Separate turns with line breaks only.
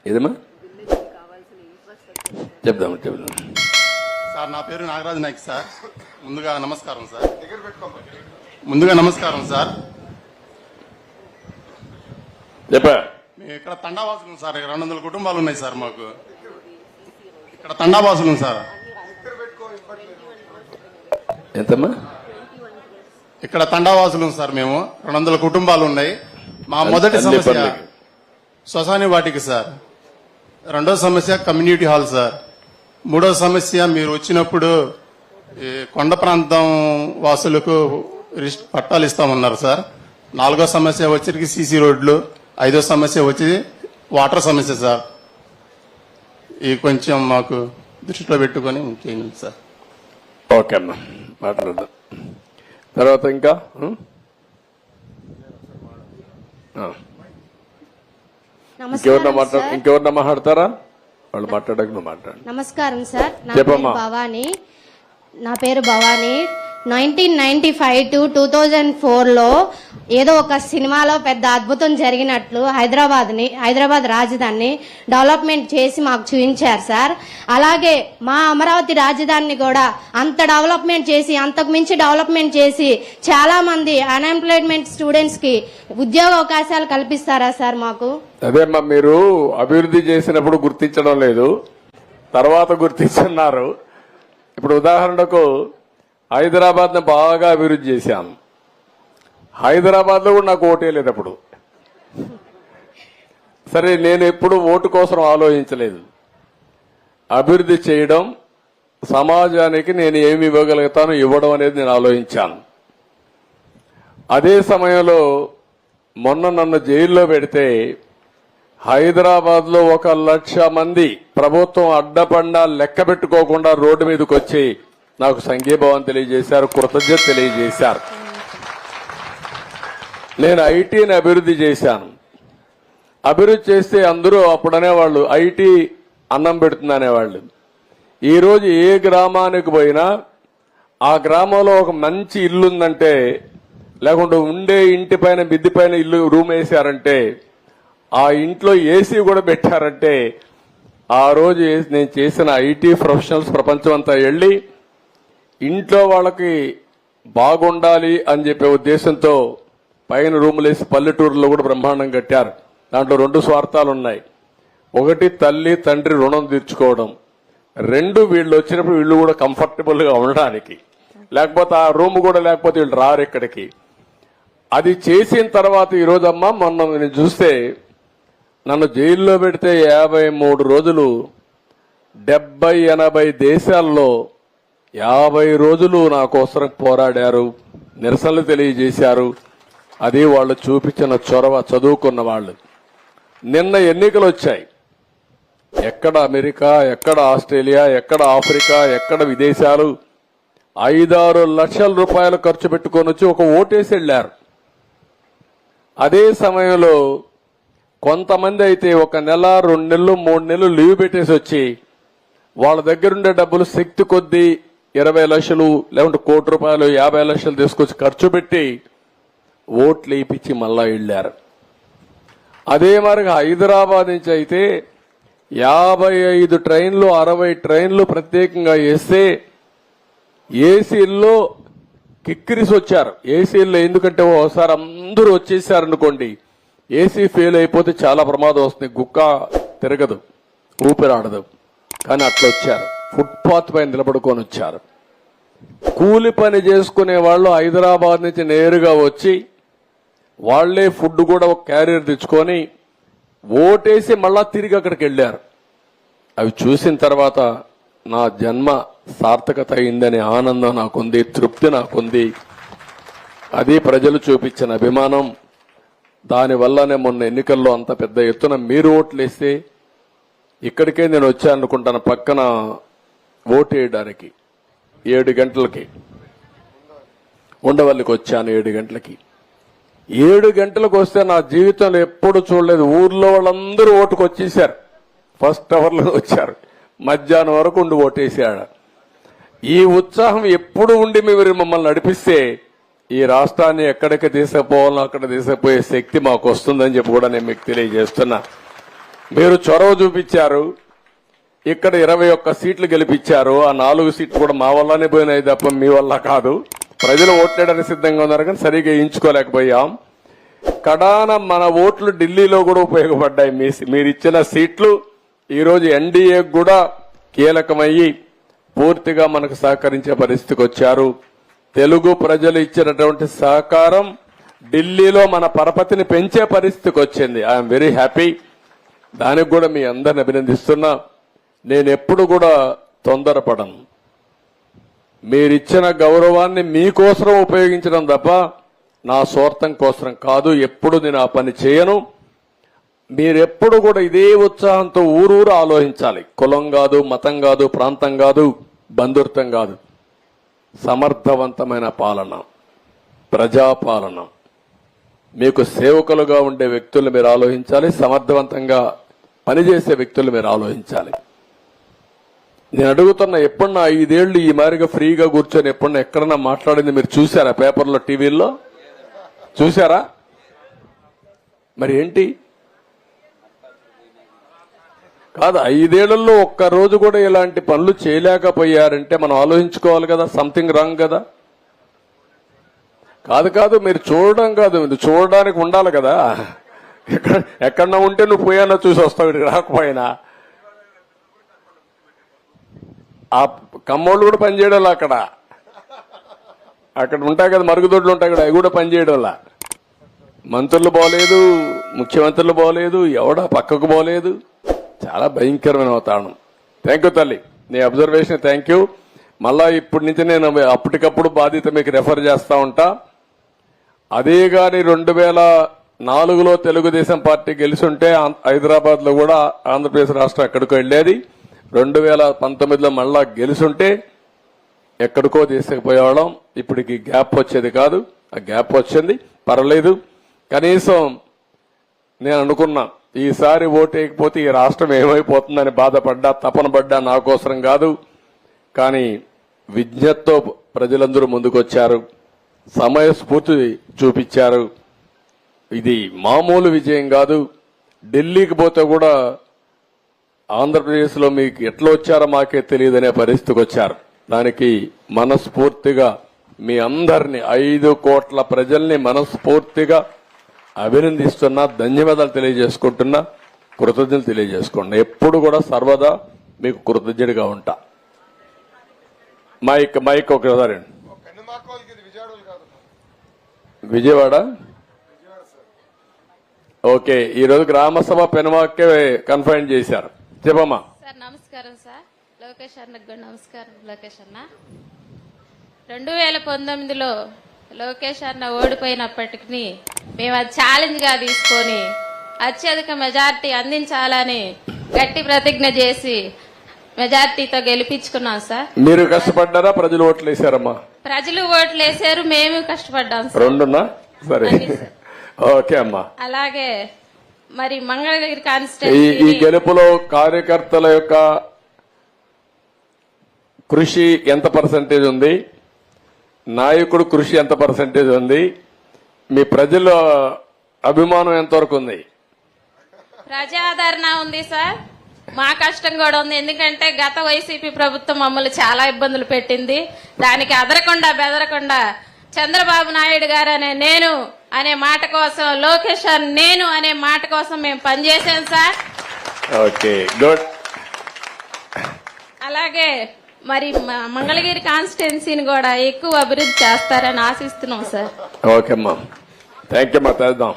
ఏదమ్మా చెప్దాం
సార్ నా పేరు నాగరాజు నాయక్ సార్. ముందుగా నమస్కారం సార్.
చెప్పా.
మేము ఇక్కడ తండావాసులు సార్. 200 కుటుంబాలు ఉన్నాయి సార్ మాకు ఇక్కడ తండావాసులు సార్.
ఎంతమ్మా?
ఇక్కడ తండావాసులు సార్. మేము 200 కుటుంబాలు ఉన్నాయి. మా మొదటి సమస్య శ్మశాన వాటిక సార్. రెండో సమస్య కమ్యూనిటీ హాల్ సార్. మూడో సమస్య మీరు వచ్చినప్పుడు కొండ ప్రాంతం వాసులకు పట్టాలు ఇస్తామన్నారు సార్. నాలుగో సమస్య వచ్చరికి సీసీ రోడ్లు. ఐదో సమస్య వచ్చి వాటర్ సమస్య సార్. ఈ కొంచెం మాకు దృష్టిలో పెట్టుకొని చేయండి సార్.
ఓకే అమ్మా, మాట్లాడదాం. తర్వాత ఇంకా ఇంకెవరన్నా మాట్లాడతారా? వాళ్ళు మాట్లాడక నువ్వు మాట్లాడు.
నమస్కారం సార్. నా పేరు భవానీ. 1995 to 2004 లో ఏదో ఒక సినిమాలో పెద్ద అద్భుతం జరిగినట్లు హైదరాబాద్ రాజధానిని డెవలప్మెంట్ చేసి మాకు చూపించారు సార్. అలాగే మా అమరావతి రాజధానిని కూడా అంత డెవలప్మెంట్ చేసి, అంతకు మించి డెవలప్మెంట్ చేసి చాలా మంది అన్ఎంప్లాయ్మెంట్ స్టూడెంట్స్ కి ఉద్యోగ అవకాశాలు కల్పిస్తారా సార్ మాకు?
అదేమ్మా, మీరు అభివృద్ధి చేసినప్పుడు గుర్తించడం లేదు, తర్వాత గుర్తిస్తున్నారు. ఇప్పుడు ఉదాహరణకు హైదరాబాద్ ని బాగా అభివృద్ధి చేశాను. హైదరాబాద్ లో కూడా నాకు ఓటే లేదు అప్పుడు. సరే, నేను ఎప్పుడు ఓటు కోసం ఆలోచించలేదు. అభివృద్ధి చేయడం, సమాజానికి నేను ఏమి ఇవ్వగలుగుతాను ఇవ్వడం అనేది నేను ఆలోచించాను. అదే సమయంలో మొన్న నన్ను జైల్లో పెడితే హైదరాబాద్ లో 1,00,000 మంది ప్రభుత్వం అడ్డపండా లెక్క పెట్టుకోకుండా రోడ్డు మీదకి వచ్చి నాకు సంఘీభావం తెలియజేశారు, కృతజ్ఞత తెలియజేశారు. నేను ఐటీని అభివృద్ధి చేశాను. అభివృద్ధి చేస్తే అందరూ అప్పుడనేవాళ్ళు ఐటీ అన్నం పెడుతుందనేవాళ్ళు. ఈరోజు ఏ గ్రామానికి పోయినా ఆ గ్రామంలో ఒక మంచి ఇల్లు ఉందంటే, లేకుంటే ఉండే ఇంటి పైన మిద్ది పైన ఇల్లు రూమ్ వేశారంటే, ఆ ఇంట్లో ఏసీ కూడా పెట్టారంటే, ఆ రోజు నేను చేసిన ఐటీ ప్రొఫెషనల్స్ ప్రపంచం అంతా వెళ్లి ఇంట్లో వాళ్ళకి బాగుండాలి అని చెప్పే ఉద్దేశంతో పైన రూములేసి పల్లెటూరులో కూడా బ్రహ్మాండం కట్టారు. దాంట్లో 2 స్వార్థాలు ఉన్నాయి. ఒకటి, తల్లి తండ్రి రుణం తీర్చుకోవడం. 2, వీళ్ళు వచ్చినప్పుడు వీళ్ళు కూడా కంఫర్టబుల్ గా ఉండడానికి. లేకపోతే ఆ రూమ్ కూడా లేకపోతే వీళ్ళు రారు ఇక్కడికి. అది చేసిన తర్వాత ఈ రోజమ్మా, మొన్న నేను చూస్తే నన్ను జైల్లో పెడితే 53 రోజులు 70-80 దేశాల్లో 50 రోజులు నా కోసం పోరాడారు, నిరసనలు తెలియజేశారు. అది వాళ్ళు చూపించిన చొరవ, చదువుకున్న వాళ్ళు. నిన్న ఎన్నికలు వచ్చాయి. ఎక్కడ అమెరికా, ఎక్కడ ఆస్ట్రేలియా, ఎక్కడ ఆఫ్రికా, ఎక్కడ విదేశాలు 5-6 లక్షల రూపాయలు ఖర్చు పెట్టుకొని వచ్చి ఒక ఓటేసి వెళ్లారు. అదే సమయంలో కొంతమంది అయితే 1 నెల, 2 నెలలు, 3 నెలలు లీవ్ పెట్టేసి వచ్చి వాళ్ళ దగ్గరుండే డబ్బులు శక్తి కొద్దీ 20 లక్షలు లేకుంటే ₹1 కోటి 50 లక్షలు తీసుకొచ్చి ఖర్చు పెట్టి ఓట్లు వేయించి మళ్ళా వెళ్లారు. అదే మరి హైదరాబాద్ నుంచి అయితే 55 ట్రైన్లు, 60 ట్రైన్లు ప్రత్యేకంగా వేస్తే ఏసీల్లో కిక్కిరిసి వచ్చారు. ఏసీల్లో ఎందుకంటే ఒకసారి అందరూ వచ్చేసారనుకోండి, ఏసీ ఫెయిల్ అయిపోతే చాలా ప్రమాదం వస్తుంది. గుక్క తిరగదు, ఊపిరాడదు. కానీ అట్లా వచ్చారు. ఫుట్పాత్ పైన నిలబడుకొని వచ్చారు. కూలి పని చేసుకునే వాళ్ళు హైదరాబాద్ నుంచి నేరుగా వచ్చి వాళ్లే ఫుడ్ కూడా ఒక క్యారియర్ తెచ్చుకొని ఓటేసి మళ్ళా తిరిగి అక్కడికి వెళ్లారు. అవి చూసిన తర్వాత నా జన్మ సార్థకత అయిందనే ఆనందం నాకుంది, తృప్తి నాకుంది. అది ప్రజలు చూపించిన అభిమానం. దానివల్లనే మొన్న ఎన్నికల్లో అంత పెద్ద ఎత్తున మీరు ఓట్లేస్తే ఇక్కడికే నేను వచ్చాననుకుంటాను. పక్కన ఓటు వేయడానికి 7 గంటలకి ఉండవల్లికి వచ్చాను. 7 గంటలకి 7 గంటలకు వస్తే నా జీవితంలో ఎప్పుడు చూడలేదు. ఊర్లో వాళ్ళందరూ ఓటుకు వచ్చేసారు. ఫస్ట్ అవర్లో వచ్చారు. మధ్యాహ్నం వరకు ఉండి ఓటేసాడు. ఈ ఉత్సాహం ఎప్పుడు ఉండి మీరు మమ్మల్ని నడిపిస్తే ఈ రాష్ట్రాన్ని ఎక్కడికి తీసుకుపోవాలో అక్కడ తీసుకుపోయే శక్తి మాకు వస్తుందని చెప్పి కూడా నేను మీకు తెలియజేస్తున్నా. మీరు చొరవ చూపించారు. ఇక్కడ 21 సీట్లు గెలిపించారు. ఆ 4 సీట్లు కూడా మా వల్లనే పోయినాయి తప్ప మీ వల్ల కాదు. ప్రజలు ఓట్లేయడానికి సిద్ధంగా ఉన్నారు కానీ సరిగ్గా ఎంచుకోలేకపోయాం. కడాన మన ఓట్లు ఢిల్లీలో కూడా ఉపయోగపడ్డాయి. మీరు ఇచ్చిన సీట్లు ఈరోజు ఎన్డీఏ కూడా కీలకమయ్యి పూర్తిగా మనకు సహకరించే పరిస్థితికి వచ్చారు. తెలుగు ప్రజలు ఇచ్చినటువంటి సహకారం ఢిల్లీలో మన పరపతిని పెంచే పరిస్థితికి వచ్చింది. I'm very happy. దానికి కూడా మీ అందరిని అభినందిస్తున్నా. నేను ఎప్పుడు కూడా తొందరపడను. మీరిచ్చిన గౌరవాన్ని మీకోసం ఉపయోగించడం తప్ప నా స్వార్థం కోసం కాదు. ఎప్పుడు నేను ఆ పని చేయను. మీరెప్పుడు కూడా ఇదే ఉత్సాహంతో ఊరూరు ఆలోచించాలి. కులం కాదు, మతం కాదు, ప్రాంతం కాదు, బంధుత్వం కాదు. సమర్థవంతమైన పాలన, ప్రజాపాలన, మీకు సేవకులుగా ఉండే వ్యక్తులు మీరు ఆలోచించాలి. సమర్థవంతంగా పనిచేసే వ్యక్తులు మీరు ఆలోచించాలి. నేను అడుగుతున్న ఎప్పుడన్నా 5 ఏళ్లు ఈ మారిగా ఫ్రీగా కూర్చొని ఎప్పుడన్నా ఎక్కడన్నా మాట్లాడింది మీరు చూసారా? పేపర్లో, టీవీల్లో చూసారా? మరి ఏంటి కాదు, 5 ఏళ్లలో ఒక్క రోజు కూడా ఇలాంటి పనులు చేయలేకపోయారంటే మనం ఆలోచించుకోవాలి కదా. సంథింగ్ రాంగ్ కదా. కాదు మీరు చూడడం కాదు, మీరు చూడడానికి ఉండాలి కదా. ఎక్కడన్నా ఉంటే నువ్వు పోయానో చూసి వస్తావు, ఇక్కడికి రాకపోయినా. ఆ కమ్మోళ్ళు కూడా పనిచేయడంలా అక్కడ ఉంటాయి కదా, మరుగుదొడ్లు ఉంటాయి కదా, అవి కూడా పనిచేయడంలా. మంత్రులు పోలేదు, ముఖ్యమంత్రులు పోలేదు, ఎవడా పక్కకు పోలేదు. చాలా భయంకరమైన వాతావరణం. థ్యాంక్ యూ తల్లి, నీ అబ్జర్వేషన్ థ్యాంక్ యూ. మళ్ళా ఇప్పటి నుంచి నేను అప్పటికప్పుడు బాధ్యత మీకు రెఫర్ చేస్తా ఉంటా. అదే గాని 2004లో తెలుగుదేశం పార్టీ గెలుచుంటే హైదరాబాద్ లో కూడా ఆంధ్రప్రదేశ్ రాష్ట్రం ఎక్కడికో వెళ్లేది. 2019లో మళ్ళా గెలుచుంటే ఎక్కడికో తీసుకుపోయేవాళ్ళం. ఇప్పటికి గ్యాప్ వచ్చేది కాదు. ఆ గ్యాప్ వచ్చింది, పర్వాలేదు. కనీసం నేను అనుకున్నా ఈసారి ఓటేయకపోతే ఈ రాష్ట్రం ఏమైపోతుందని బాధపడ్డా, తపన పడ్డా. నా కోసం కాదు, కానీ విజ్ఞతతో ప్రజలందరూ ముందుకొచ్చారు, సమయస్ఫూర్తి చూపించారు. ఇది మామూలు విజయం కాదు. ఢిల్లీకి పోతే కూడా ఆంధ్రప్రదేశ్ లో మీకు ఎట్లా వచ్చారో మాకే తెలియదనే పరిస్థితికి వచ్చారు. దానికి మనస్ఫూర్తిగా మీ అందరినీ 5 కోట్ల ప్రజల్ని మనస్ఫూర్తిగా అభినందిస్తున్నా, ధన్యవాదాలు తెలియజేసుకుంటున్నా, కృతజ్ఞతలు తెలియజేసుకుంటున్నా. ఎప్పుడు కూడా సర్వదా మీకు కృతజ్ఞుడిగా ఉంటా. మైక్ ఒకసారి. విజయవాడ ఓకే. ఈరోజు గ్రామసభ పెనుమాకే కన్ఫైన్ చేశారు. చెప్పమ్మా.
సార్ నమస్కారం. సార్ లోకేష్ అన్నకు కూడా నమస్కారం. లోకేష్ అన్న 2019లో లోకేష్ అన్న ఓడిపోయినప్పటికీ మేము అది ఛాలెంజ్ గా తీసుకొని అత్యధిక మెజార్టీ అందించాలని గట్టి ప్రతిజ్ఞ చేసి మెజార్టీతో గెలిపించుకున్నాం సార్.
మీరు కష్టపడ్డారా? ప్రజలు ఓట్లు వేశారమ్మా?
ప్రజలు ఓట్లు వేశారు, మేము కష్టపడ్డాం సార్.
రెండున్నా సరే. ఓకే అమ్మా.
అలాగే మరి మంగళగిరి
ఈ
కాన్స్టిట్యూన్సీ
గెలుపులో కార్యకర్తల యొక్క కృషి ఎంత పర్సెంటేజ్ ఉంది? నాయకుడు కృషి ఎంత పర్సెంటేజ్ ఉంది? మీ ప్రజల అభిమానం ఎంతవరకు ఉంది?
ప్రజాదరణ ఉంది సార్. మా కష్టం కూడా ఉంది. ఎందుకంటే గత వైసీపీ ప్రభుత్వం మమ్మల్ని చాలా ఇబ్బందులు పెట్టింది. దానికి అదరకుండా బెదరకుండా చంద్రబాబు నాయుడు గారు నేను అనే మాట కోసం, లోకేష్ నేను అనే మాట కోసం మేము పనిచేసాం సార్.
Okay good.
అలాగే మరి మంగళగిరి కాన్స్టిట్యున్సీని కూడా ఎక్కువ అభివృద్ధి చేస్తారని ఆశిస్తున్నాం సార్.
ఓకే అమ్మా, థ్యాంక్ యూ అమ్మా. చేద్దాం.